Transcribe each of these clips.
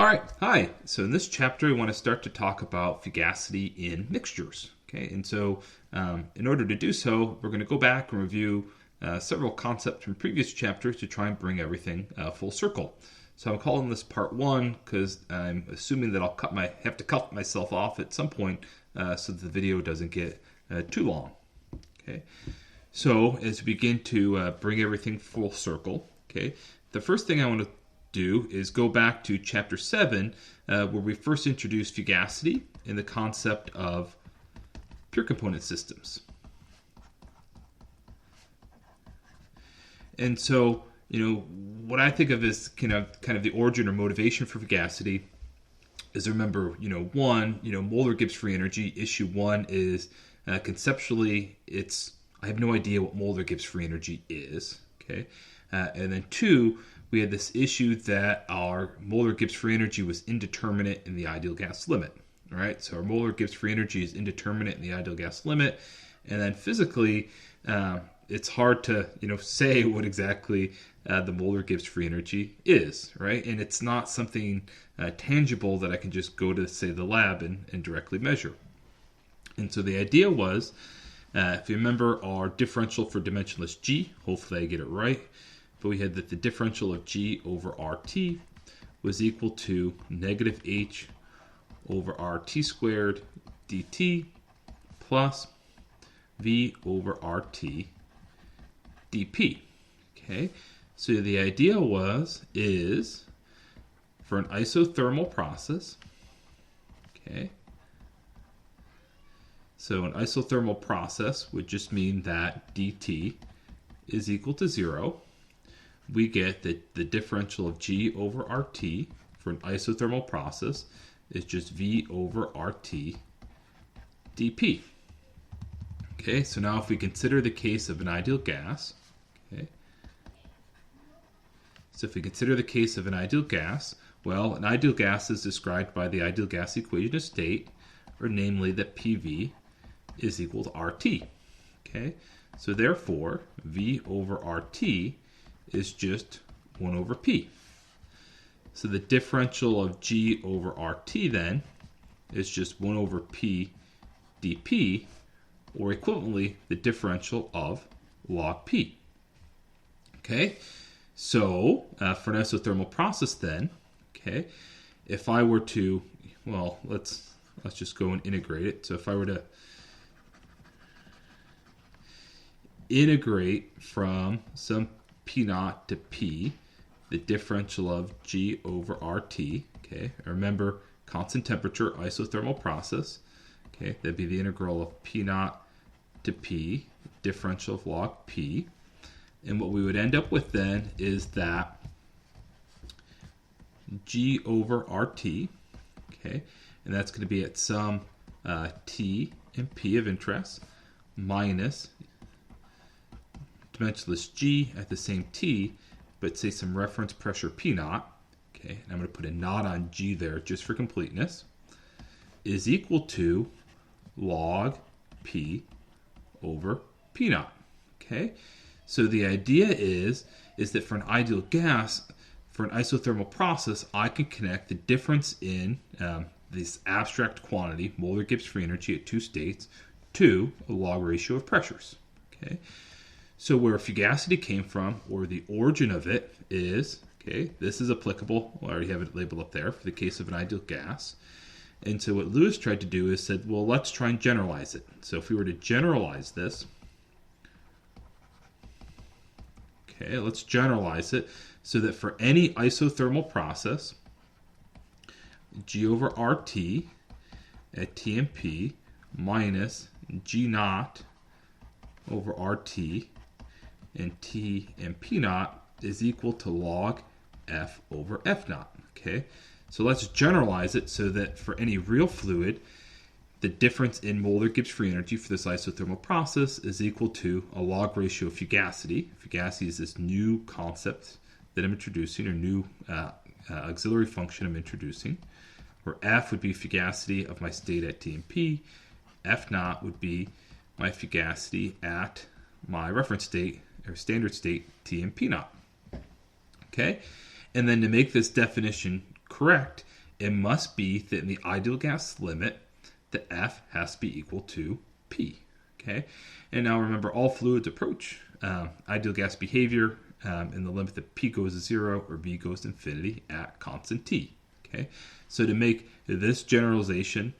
All right, hi. So in this chapter, I want to start to talk about fugacity in mixtures. Okay, and so in order to do so, we're going to go back and review several concepts from previous chapters to try and bring everything full circle. So I'm calling this part one because I'm assuming that I'll have to cut myself off at some point so that the video doesn't get too long. Okay, so as we begin to bring everything full circle, okay, the first thing I want to do is go back to chapter 7 where we first introduced fugacity and the concept of pure component systems. And so, what I think of as kind of the origin or motivation for fugacity is, remember, Moeller-Gibbs free energy. Issue 1 is conceptually I have no idea what Moeller-Gibbs free energy is. Okay, and then 2, we had this issue that our Moeller-Gibbs free energy was indeterminate in the ideal gas limit. All right, so our Moeller-Gibbs free energy is indeterminate in the ideal gas limit, and then physically, it's hard to say what exactly the Moeller-Gibbs free energy is, right? And it's not something tangible that I can just go to, say, the lab and directly measure. And so the idea was, if you remember our differential for dimensionless G, hopefully I get it right, but we had that the differential of G over RT was equal to negative H over RT squared dt plus V over RT dP. Okay, so the idea is for an isothermal process, okay, so an isothermal process would just mean that dt is equal to 0. We get that the differential of G over RT for an isothermal process is just V over RT dP. Okay, so now if we consider the case of an ideal gas, okay, so if we consider the case of an ideal gas, well, an ideal gas is described by the ideal gas equation of state, or namely that PV is equal to RT. Okay, so therefore, V over RT is just 1 over P. So the differential of G over RT then is just 1 over P dP, or equivalently the differential of log P. Okay, so for an isothermal process then, okay, if I were to, well, let's just go and integrate it. So if I were to integrate from some P naught to P, the differential of G over RT, okay, remember constant temperature isothermal process, okay, that'd be the integral of P naught to P, differential of log P, and what we would end up with then is that G over RT, okay, and that's going to be at some T and P of interest minus dimensionless G at the same T, but say some reference pressure P naught, okay, and I'm going to put a naught on G there just for completeness, is equal to log P over P naught. Okay, so the idea is that for an ideal gas, for an isothermal process, I can connect the difference in this abstract quantity, Moeller-Gibbs free energy at 2 states, to a log ratio of pressures. Okay, so where fugacity came from, or the origin of it, is, okay, this is applicable, I already have it labeled up there, for the case of an ideal gas. And so what Lewis tried to do is said, well, let's try and generalize it. So if we were to generalize this, okay, let's generalize it so that for any isothermal process, G over RT at T and P minus G naught over RT and T and P naught is equal to log F over F naught. Okay, so let's generalize it so that for any real fluid, the difference in Moeller-Gibbs free energy for this isothermal process is equal to a log ratio of fugacity. Fugacity is this new concept that I'm introducing, or new auxiliary function I'm introducing, where F would be fugacity of my state at T and P, F naught would be my fugacity at my reference state, or standard state, T and P naught. Okay, and then to make this definition correct, it must be that in the ideal gas limit, the F has to be equal to P. Okay, and now remember, all fluids approach ideal gas behavior in the limit that P goes to 0 or V goes to infinity at constant T. Okay, so to make this generalization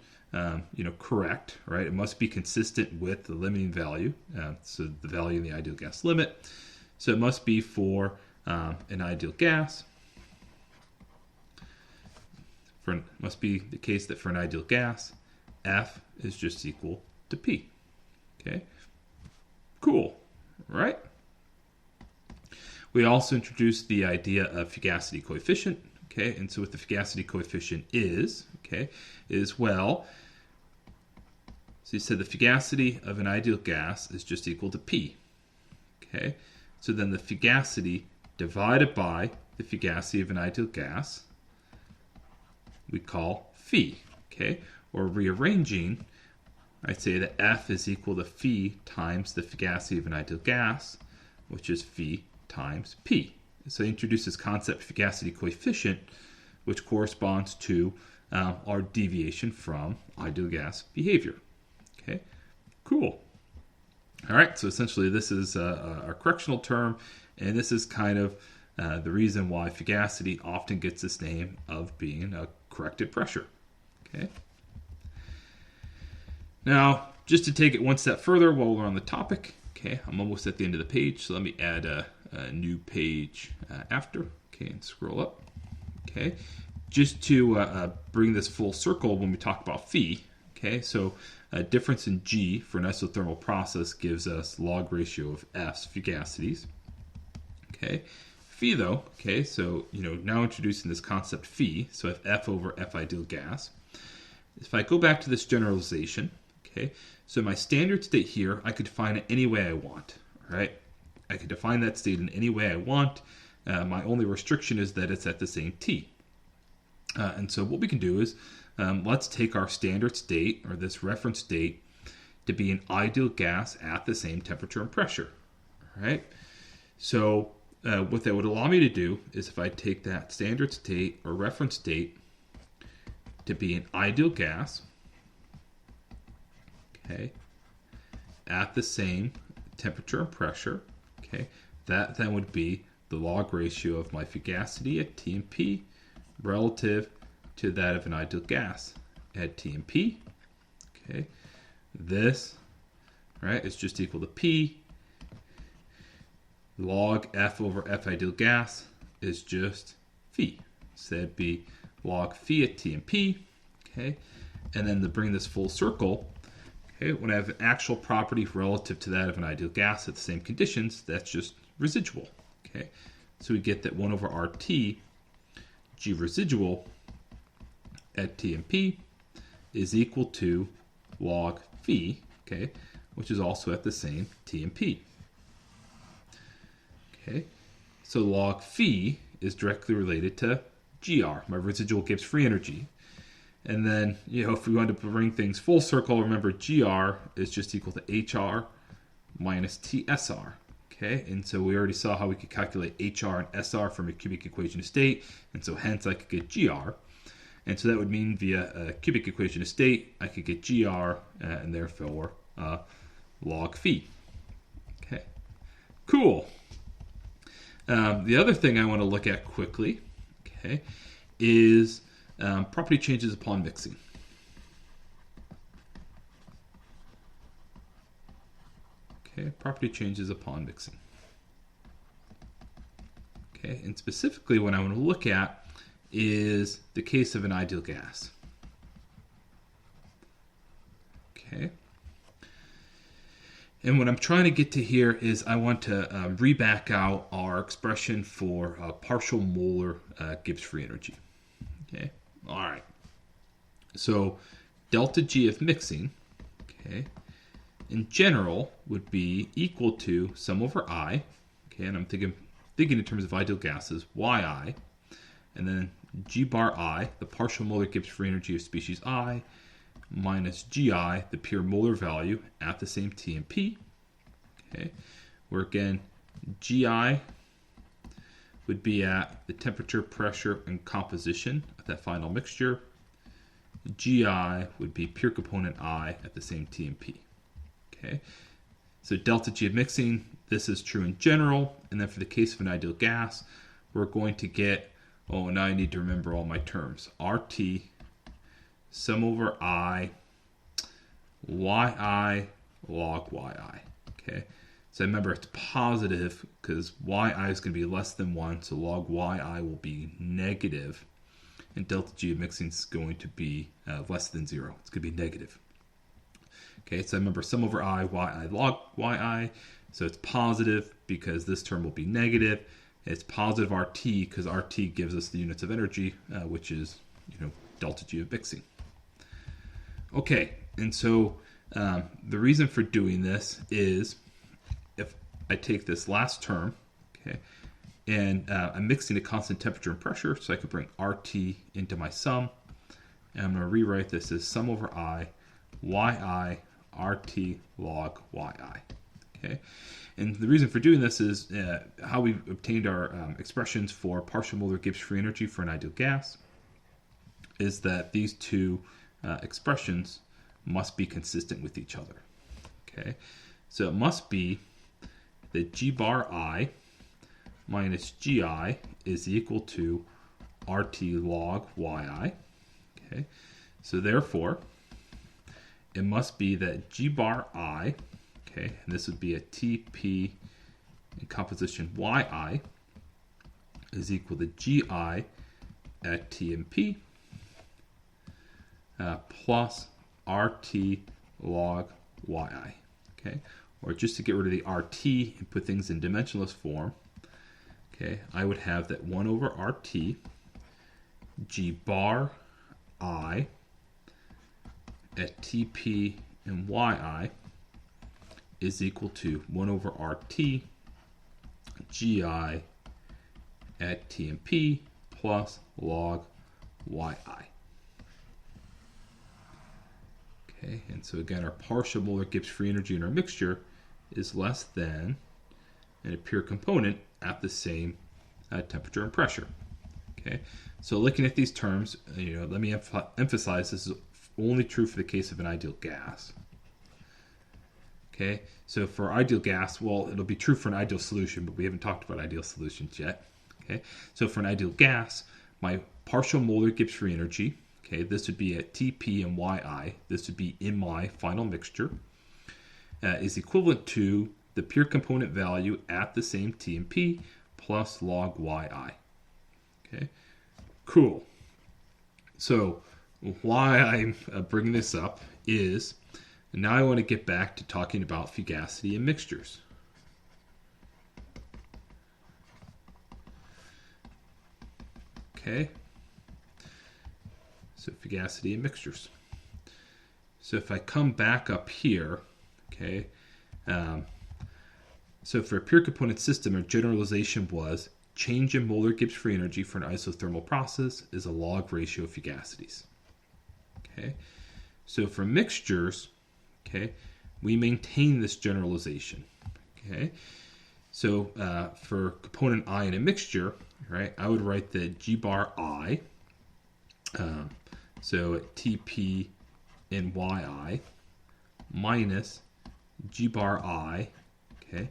correct, right, it must be consistent with the limiting value, so the value in the ideal gas limit. So it must be for an ideal gas. Must be the case that for an ideal gas, F is just equal to P. Okay, cool, right? We also introduced the idea of fugacity coefficient. Okay, and so what the fugacity coefficient is, well, so you said the fugacity of an ideal gas is just equal to P. Okay, so then the fugacity divided by the fugacity of an ideal gas we call phi. Okay, or rearranging, I'd say that F is equal to phi times the fugacity of an ideal gas, which is phi times P. So I introduce this concept fugacity coefficient, which corresponds to our deviation from ideal gas behavior. Okay, cool. All right, so essentially this is our correctional term, and this is kind of the reason why fugacity often gets this name of being a corrected pressure. Okay. Now, just to take it one step further while we're on the topic, okay, I'm almost at the end of the page, so let me add a new page after, okay, and scroll up, okay, just to bring this full circle when we talk about phi, okay, so a difference in G for an isothermal process gives us log ratio of F's fugacities, okay. Phi though, okay, so, now introducing this concept phi, so I have F over F ideal gas. If I go back to this generalization, okay, so my standard state here, I could define it any way I want, right? I could define that state in any way I want. My only restriction is that it's at the same T. And so what we can do is, let's take our standard state, or this reference state, to be an ideal gas at the same temperature and pressure, all right? So what that would allow me to do is if I take that standard state or reference state to be an ideal gas, okay, at the same temperature and pressure, okay, that then would be the log ratio of my fugacity at T and P relative to that of an ideal gas at T and P. Okay, this, right, is just equal to P. Log F over F ideal gas is just phi. So that'd be log phi at T and P. Okay, and then to bring this full circle, okay, when I have an actual property relative to that of an ideal gas at the same conditions, that's just residual. Okay, so we get that 1 over RT G residual at T and P is equal to log phi, okay, which is also at the same T and P. Okay, so log phi is directly related to GR, my residual Gibbs free energy. And then, if we want to bring things full circle, remember GR is just equal to HR minus TSR. Okay, and so we already saw how we could calculate HR and SR from a cubic equation of state, and so hence I could get GR. And so that would mean via a cubic equation of state, I could get GR and therefore log phi. Okay, cool. The other thing I want to look at quickly, okay, is property changes upon mixing. Okay, property changes upon mixing. Okay, and specifically what I want to look at is the case of an ideal gas. Okay. And what I'm trying to get to here is I want to re-back out our expression for partial molar Gibbs free energy. Okay, all right. So delta G of mixing, okay, in general would be equal to sum over I, okay, and I'm thinking in terms of ideal gases, Yi, and then G bar I, the partial molar Gibbs free energy of species I, minus Gi, the pure molar value at the same T and P, okay, where again Gi would be at the temperature, pressure, and composition of that final mixture. GI would be pure component I at the same T and P. Okay, so delta G of mixing, this is true in general, and then for the case of an ideal gas, we're going to get, oh, now I need to remember all my terms. RT, sum over I, YI, log YI. Okay, so remember it's positive because YI is going to be less than 1, so log YI will be negative, and delta G of mixing is going to be less than 0. It's going to be negative. Okay, so remember sum over I, YI, log YI, so it's positive because this term will be negative. It's positive RT because RT gives us the units of energy, which is, delta G of mixing. Okay, and so the reason for doing this is if I take this last term, okay, and I'm mixing at constant temperature and pressure, so I could bring RT into my sum, and I'm going to rewrite this as sum over I, YI, RT log YI. Okay, and the reason for doing this is how we obtained our expressions for partial molar Gibbs free energy for an ideal gas is that these two expressions must be consistent with each other. Okay, so it must be that G bar I minus GI is equal to RT log YI. Okay, so therefore it must be that G bar I, okay, and this would be a TP in composition YI is equal to GI at T and P plus RT log YI. Okay, or just to get rid of the RT and put things in dimensionless form, okay, I would have that 1 over RT G bar I at TP and YI is equal to 1 over RT GI at T and P plus log YI. Okay, and so again, our partial molar Gibbs free energy in our mixture is less than in a pure component at the same temperature and pressure. Okay, so looking at these terms, let me emphasize this is only true for the case of an ideal gas. Okay, so for ideal gas, well, it'll be true for an ideal solution, but we haven't talked about ideal solutions yet. Okay, so for an ideal gas, my partial molar Gibbs free energy, okay, this would be at TP and YI, this would be in my final mixture, is equivalent to the pure component value at the same T and P plus log YI. Okay, cool. So why I'm bringing this up is now I want to get back to talking about fugacity and mixtures. Okay, so fugacity and mixtures. So if I come back up here, okay, so for a pure component system, our generalization was change in molar Gibbs free energy for an isothermal process is a log ratio of fugacities. Okay, so for mixtures, okay, we maintain this generalization. Okay, so for component I in a mixture, right, I would write that G bar I, so at TP in YI minus G bar I. Okay,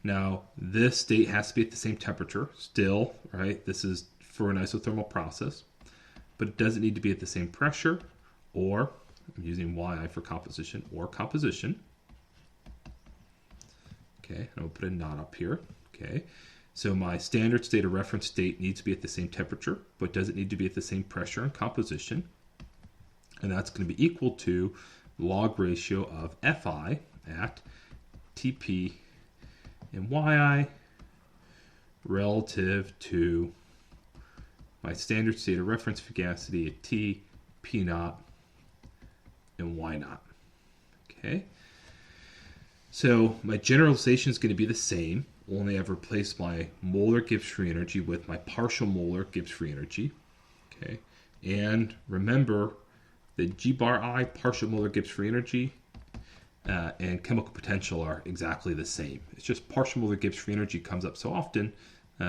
now this state has to be at the same temperature still, right? This is for an isothermal process, but it doesn't need to be at the same pressure, or I'm using YI for composition, or composition. Okay, and I'll put a knot up here. Okay, so my standard state or reference state needs to be at the same temperature, but doesn't need to be at the same pressure and composition. And that's going to be equal to log ratio of Fi at TP and YI relative to my standard state of reference fugacity at T, P naught, and Y naught. Okay, so my generalization is going to be the same, only I've replaced my molar Gibbs free energy with my partial molar Gibbs free energy. Okay, and remember the G bar I, partial molar Gibbs free energy, and chemical potential are exactly the same. It's just partial molar Gibbs free energy comes up so often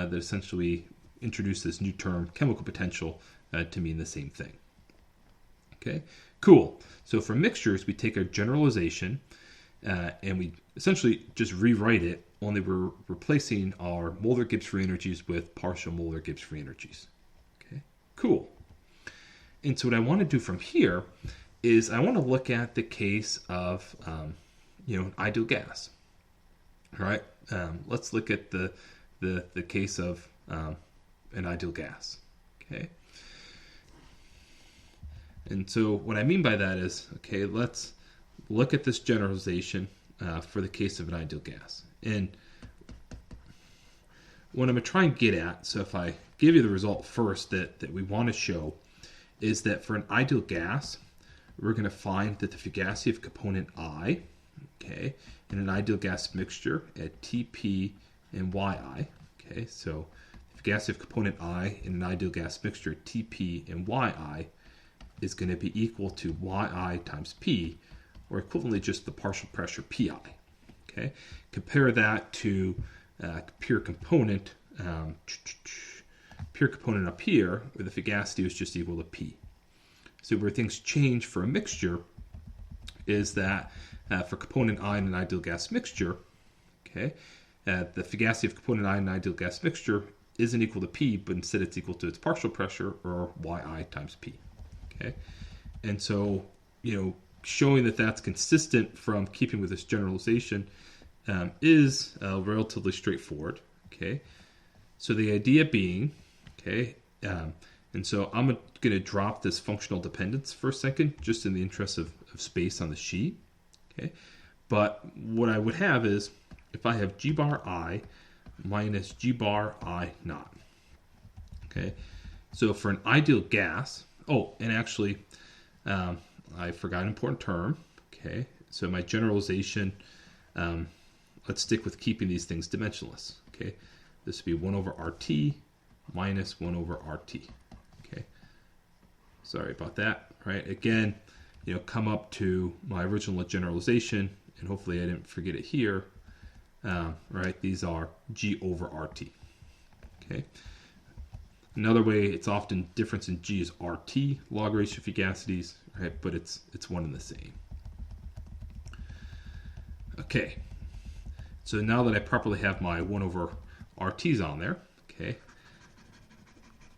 that essentially introduce this new term, chemical potential, to mean the same thing. Okay, cool. So for mixtures, we take our generalization and we essentially just rewrite it, only we're replacing our molar Gibbs free energies with partial molar Gibbs free energies. Okay, cool. And so what I want to do from here is I want to look at the case of, an ideal gas. All right, let's look at the case of an ideal gas. Okay. And so what I mean by that is, okay, let's look at this generalization for the case of an ideal gas. And what I'm going to try and get at, so if I give you the result first that we want to show, is that for an ideal gas, we're going to find that the fugacity of component I, okay, in an ideal gas mixture at Tp and Yi, okay, so the fugacity of component I in an ideal gas mixture at Tp and Yi is going to be equal to Yi times P, or equivalently just the partial pressure Pi. Okay, compare that to pure component up here, where the fugacity is just equal to P. So where things change for a mixture is that for component I in an ideal gas mixture, okay, the fugacity of component I in an ideal gas mixture isn't equal to P, but instead it's equal to its partial pressure, or Yi times P. Okay, and so, showing that that's consistent from keeping with this generalization is relatively straightforward. Okay, so the idea being, okay, and so I'm going to drop this functional dependence for a second, just in the interest of space on the sheet. Okay, but what I would have is, if I have G bar I minus G bar I naught. Okay, so for an ideal gas, and actually, I forgot an important term. Okay, so my generalization, let's stick with keeping these things dimensionless. Okay, this would be 1 over RT minus 1 over RT. Okay, sorry about that. Right, again, come up to my original generalization, and hopefully I didn't forget it here. Right, these are G over RT. Okay. Another way, it's often difference in G is RT, log ratio fugacities, right? But it's one and the same. Okay, so now that I properly have my 1 over RTs on there, okay,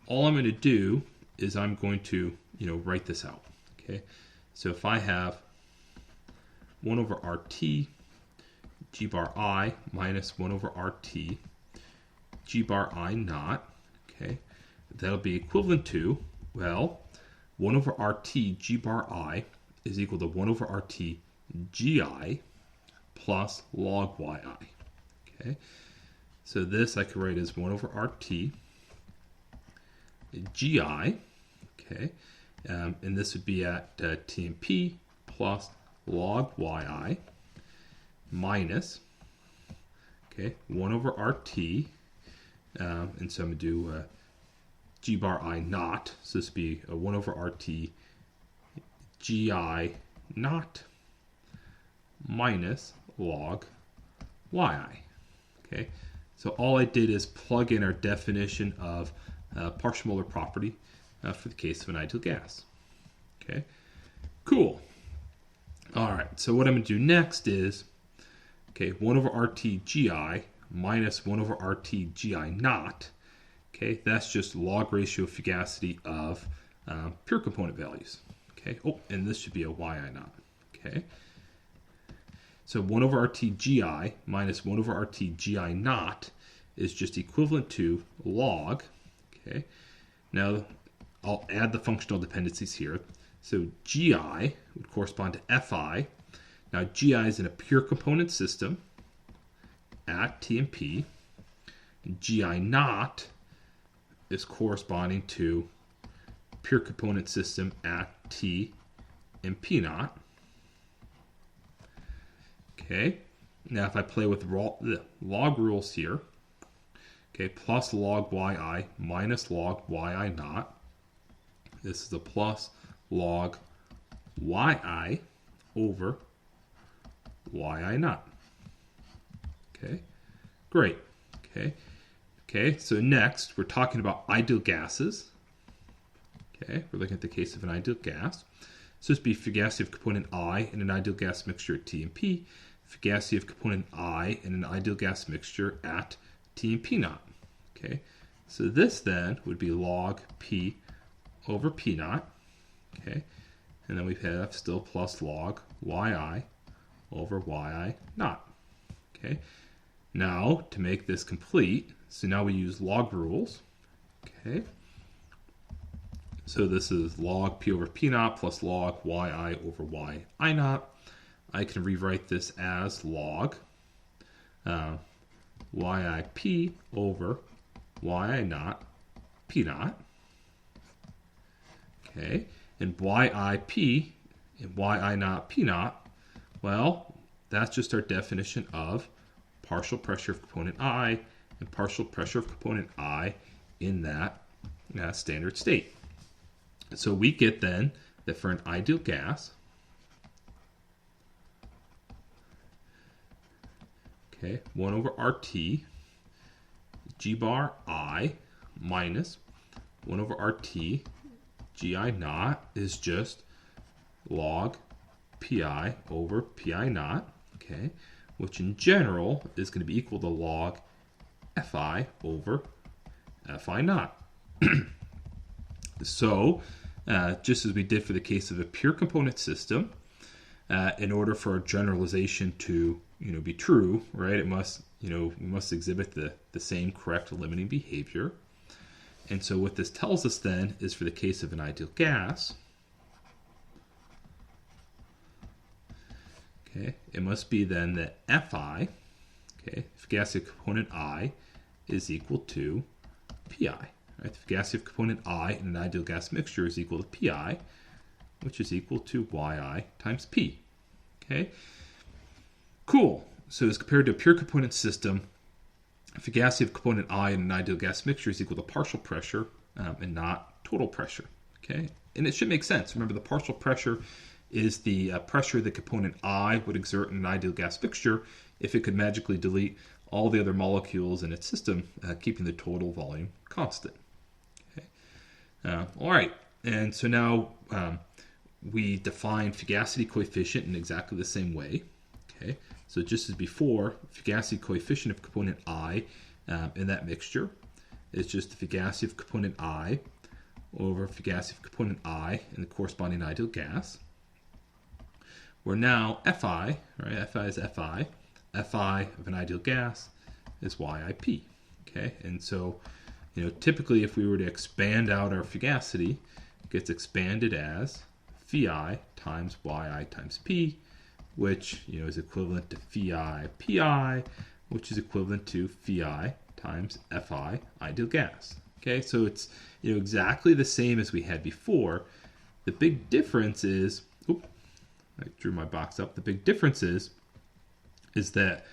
all I'm going to do is I'm going to, write this out. Okay, so if I have 1 over RT, G bar I minus 1 over RT, G bar I naught, okay, that'll be equivalent to, 1 over RT G bar I is equal to 1 over RT GI plus log YI. Okay, so this I could write as 1 over RT GI, okay, and this would be at T and P plus log YI minus, okay, 1 over RT, and so I'm going to do G bar I naught, so this would be a 1 over RT GI naught minus log YI. Okay, so all I did is plug in our definition of partial molar property for the case of an ideal gas. Okay, cool. All right, so what I'm going to do next is, 1 over RT GI minus 1 over RT GI naught. Okay, that's just log ratio fugacity of pure component values. Okay, and this should be a Yi naught. Okay, so 1 over RT GI minus 1 over RT GI naught is just equivalent to log. Okay, now I'll add the functional dependencies here. So GI would correspond to Fi. Now GI is in a pure component system at T and P. GI naught is corresponding to pure component system at T and P naught. Okay, now if I play with the log rules here, okay, plus log Yi minus log Yi naught. This is a plus log Yi over Yi naught. Okay, great. Okay, Okay, so next we're talking about ideal gases. Okay, we're looking at the case of an ideal gas. So this would be Fugacity of component I in an ideal gas mixture at T and P, Fugacity of component I in an ideal gas mixture at T and P naught. Okay, so this then would be log P over P naught. Okay, and then we have still plus log Yi over Yi naught. Okay, now to make this complete, so now we use log rules. Okay, so this is log P over P naught plus log Yi over Yi naught. I can rewrite this as log Yip over Yi naught P naught. Okay, and Yip and Yi naught P naught, well, that's just our definition of partial pressure of component I and partial pressure of component I in that standard state. So we get then that for an ideal gas, okay, 1 over RT, G bar I minus 1 over RT, GI naught is just log PI over PI naught, okay, which in general is going to be equal to log Fi over Fi naught. So, just as we did for the case of a pure component system, in order for our generalization to be true, right, it must we must exhibit the same correct limiting behavior. And so what this tells us then is for the case of an ideal gas, okay, it must be then that Fi, okay, Fugacity of component I is equal to Pi. Right? The Fugacity of component I in an ideal gas mixture is equal to Pi, which is equal to Yi times P. Okay, cool. So as compared to a pure component system, Fugacity of component I in an ideal gas mixture is equal to partial pressure and not total pressure. Okay, and it should make sense. Remember, the partial pressure is the pressure the component I would exert in an ideal gas mixture if it could magically delete all the other molecules in its system, keeping the total volume constant. Okay. All right, and so now we define Fugacity coefficient in exactly the same way. Okay, so just as before, Fugacity coefficient of component I in that mixture is just the Fugacity of component I over Fugacity of component I in the corresponding ideal gas. Where now Fi, right? Fi is Fi. Fi of an ideal gas is Yip. Okay, and so typically if we were to expand out our Fugacity, it gets expanded as Phi times Yi times P, which is equivalent to Phi Pi, which is equivalent to Phi times Fi ideal gas. Okay, so it's exactly the same as we had before. The big difference is, I drew my box up. The big difference is that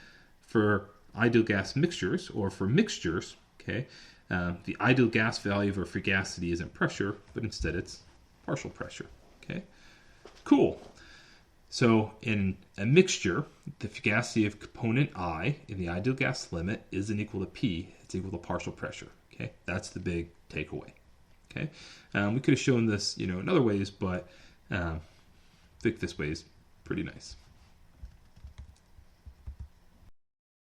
for ideal gas mixtures, or for mixtures, okay, the ideal gas value of our Fugacity isn't pressure, but instead it's partial pressure. Okay, cool. So in a mixture, the Fugacity of component I in the ideal gas limit isn't equal to P. It's equal to partial pressure. Okay, that's the big takeaway. Okay, we could have shown this in other ways, but I think this way is pretty nice.